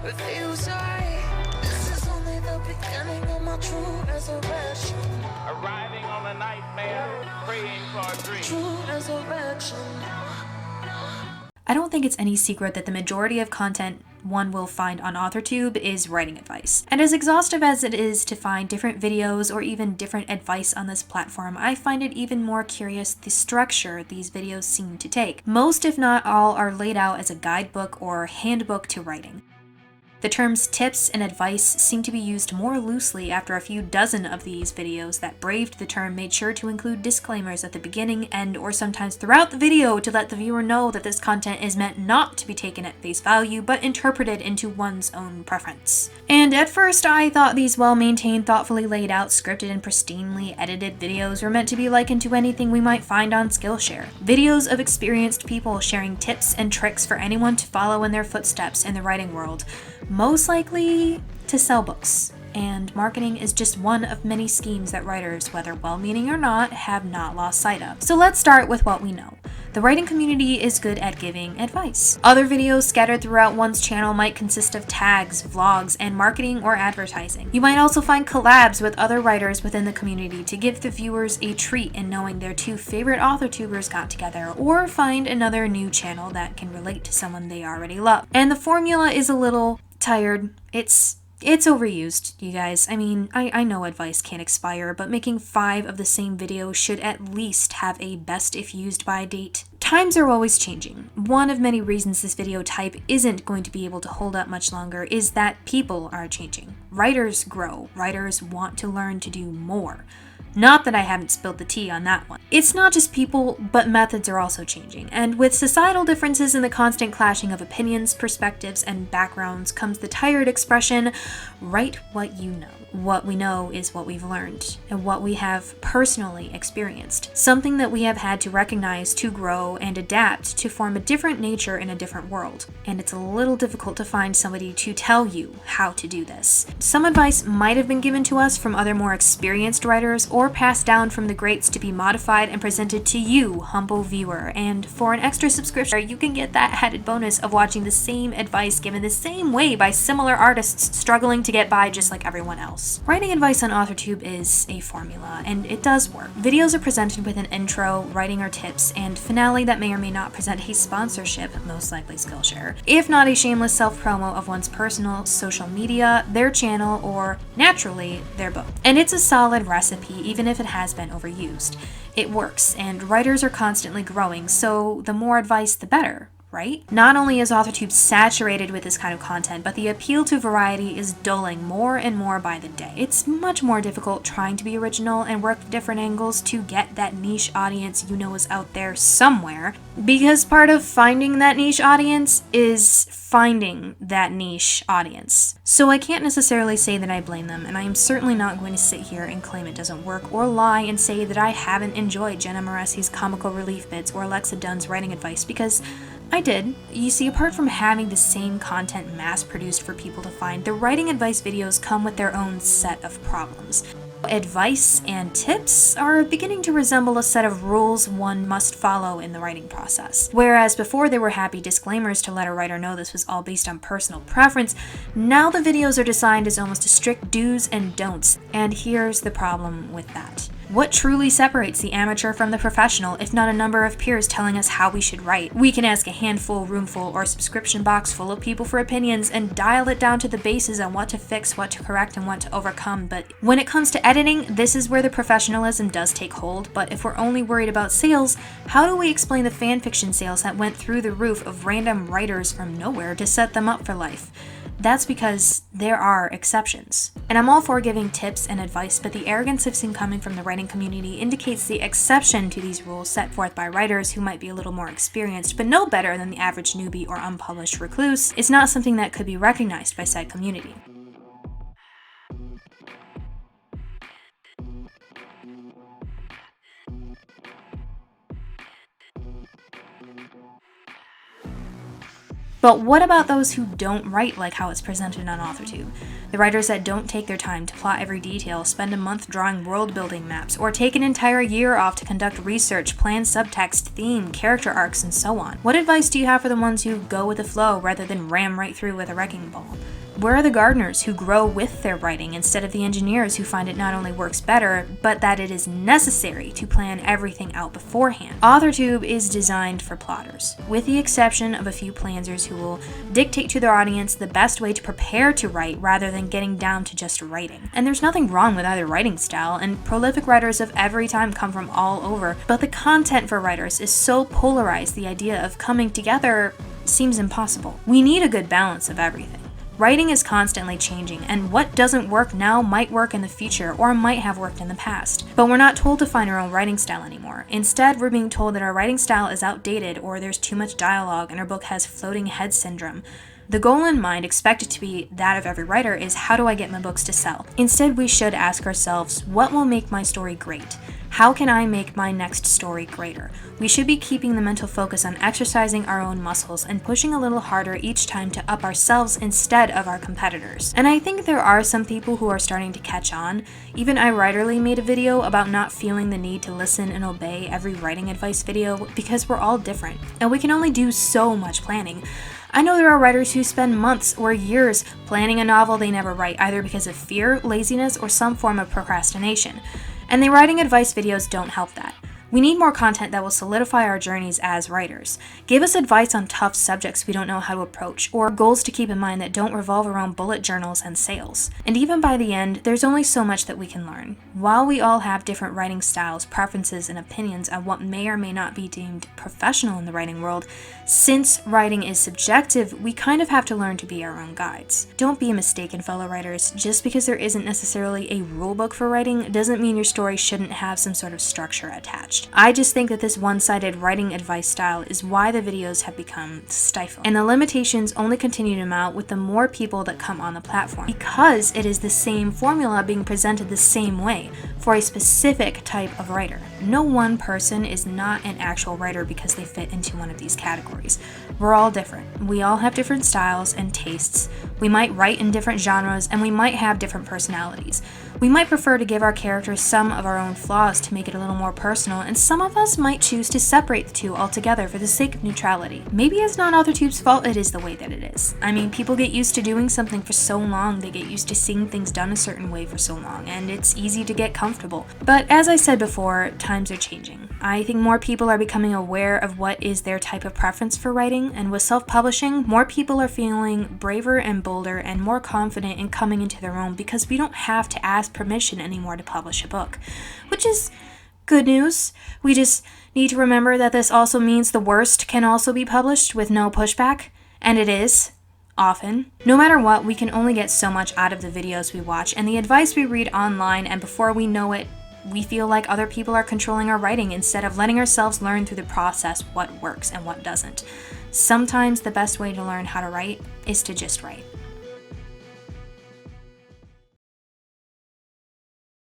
It feels like this is only the beginning of my true resurrection. Arriving on a nightmare, praying for a dream. True resurrection. I don't think it's any secret that the majority of content one will find on Authortube is writing advice. And as exhaustive as it is to find different videos or even different advice on this platform, I find it even more curious the structure these videos seem to take. Most, if not all, are laid out as a guidebook or handbook to writing. The terms tips and advice seem to be used more loosely after a few dozen of these videos that braved the term made sure to include disclaimers at the beginning, end, or sometimes throughout the video to let the viewer know that this content is meant not to be taken at face value, but interpreted into one's own preference. And at first I thought these well-maintained, thoughtfully laid out, scripted, and pristinely edited videos were meant to be likened to anything we might find on Skillshare. Videos of experienced people sharing tips and tricks for anyone to follow in their footsteps in the writing world. Most likely to sell books, and marketing is just one of many schemes that writers, whether well-meaning or not, have not lost sight of. So let's start with what we know. The writing community is good at giving advice. Other videos scattered throughout one's channel might consist of tags, vlogs, and marketing or advertising. You might also find collabs with other writers within the community to give the viewers a treat in knowing their two favorite author-tubers got together, or find another new channel that can relate to someone they already love. And the formula is a little tired. It's overused, you guys. I mean, I know advice can't expire, but making 5 of the same video should at least have a best if used by date. Times are always changing. One of many reasons this video type isn't going to be able to hold up much longer is that people are changing. Writers grow. Writers want to learn to do more. Not that I haven't spilled the tea on that one. It's not just people, but methods are also changing. And with societal differences and the constant clashing of opinions, perspectives, and backgrounds comes the tired expression, write what you know. What we know is what we've learned, and what we have personally experienced. Something that we have had to recognize to grow and adapt to form a different nature in a different world. And it's a little difficult to find somebody to tell you how to do this. Some advice might have been given to us from other more experienced writers, or passed down from the greats to be modified and presented to you, humble viewer. And for an extra subscription, you can get that added bonus of watching the same advice given the same way by similar artists struggling to get by just like everyone else. Writing advice on Authortube is a formula, and it does work. Videos are presented with an intro, writing or tips, and finale that may or may not present a sponsorship, most likely Skillshare, if not a shameless self-promo of one's personal social media, their channel, or, naturally, their book. And it's a solid recipe, even if it has been overused. It works, and writers are constantly growing, so the more advice, the better. Right? Not only is Authortube saturated with this kind of content, but the appeal to variety is dulling more and more by the day. It's much more difficult trying to be original and work different angles to get that niche audience you know is out there somewhere, because part of finding that niche audience is finding that niche audience. So I can't necessarily say that I blame them, and I am certainly not going to sit here and claim it doesn't work, or lie and say that I haven't enjoyed Jenna Moressi's comical relief bits or Alexa Dunn's writing advice, because I did. You see, apart from having the same content mass-produced for people to find, the writing advice videos come with their own set of problems. Advice and tips are beginning to resemble a set of rules one must follow in the writing process. Whereas before there were happy disclaimers to let a writer know this was all based on personal preference, now the videos are designed as almost a strict do's and don'ts. And here's the problem with that. What truly separates the amateur from the professional, if not a number of peers telling us how we should write? We can ask a handful, roomful, or subscription box full of people for opinions and dial it down to the bases on what to fix, what to correct, and what to overcome, but when it comes to editing, this is where the professionalism does take hold. But if we're only worried about sales, how do we explain the fanfiction sales that went through the roof of random writers from nowhere to set them up for life? That's because there are exceptions. And I'm all for giving tips and advice, but the arrogance I've seen coming from the writing community indicates the exception to these rules set forth by writers who might be a little more experienced, but no better than the average newbie or unpublished recluse, is not something that could be recognized by said community. But what about those who don't write like how it's presented on Authortube? The writers that don't take their time to plot every detail, spend a month drawing world-building maps, or take an entire year off to conduct research, plan subtext, theme, character arcs, and so on. What advice do you have for the ones who go with the flow rather than ram right through with a wrecking ball? Where are the gardeners who grow with their writing instead of the engineers who find it not only works better, but that it is necessary to plan everything out beforehand? Authortube is designed for plotters, with the exception of a few plansers who will dictate to their audience the best way to prepare to write rather than getting down to just writing. And there's nothing wrong with either writing style, and prolific writers of every time come from all over, but the content for writers is so polarized the idea of coming together seems impossible. We need a good balance of everything. Writing is constantly changing, and what doesn't work now might work in the future or might have worked in the past. But we're not told to find our own writing style anymore. Instead, we're being told that our writing style is outdated or there's too much dialogue and our book has floating head syndrome. The goal in mind, expected to be that of every writer, is how do I get my books to sell? Instead, we should ask ourselves, what will make my story great? How can I make my next story greater? We should be keeping the mental focus on exercising our own muscles and pushing a little harder each time to up ourselves instead of our competitors. And I think there are some people who are starting to catch on. Even I writerly made a video about not feeling the need to listen and obey every writing advice video because we're all different, and we can only do so much planning. I know there are writers who spend months or years planning a novel they never write, either because of fear, laziness, or some form of procrastination. And the writing advice videos don't help that. We need more content that will solidify our journeys as writers. Give us advice on tough subjects we don't know how to approach, or goals to keep in mind that don't revolve around bullet journals and sales. And even by the end, there's only so much that we can learn. While we all have different writing styles, preferences, and opinions on what may or may not be deemed professional in the writing world, since writing is subjective, we kind of have to learn to be our own guides. Don't be mistaken, fellow writers. Just because there isn't necessarily a rule book for writing doesn't mean your story shouldn't have some sort of structure attached. I just think that this one-sided writing advice style is why the videos have become stifling. And the limitations only continue to mount with the more people that come on the platform, because it is the same formula being presented the same way for a specific type of writer. No one person is not an actual writer because they fit into one of these categories. We're all different. We all have different styles and tastes. We might write in different genres, and we might have different personalities. We might prefer to give our characters some of our own flaws to make it a little more personal, and some of us might choose to separate the two altogether for the sake of neutrality. Maybe it's not Authortube's fault it is the way that it is. I mean, people get used to doing something for so long, they get used to seeing things done a certain way for so long, and it's easy to get comfortable. But as I said before, times are changing. I think more people are becoming aware of what is their type of preference for writing, and with self-publishing, more people are feeling braver and bolder and more confident in coming into their own because we don't have to ask permission anymore to publish a book, which is good news. We just need to remember that this also means the worst can also be published with no pushback, and it is. Often. No matter what, we can only get so much out of the videos we watch and the advice we read online, and before we know it, we feel like other people are controlling our writing instead of letting ourselves learn through the process what works and what doesn't. Sometimes the best way to learn how to write is to just write.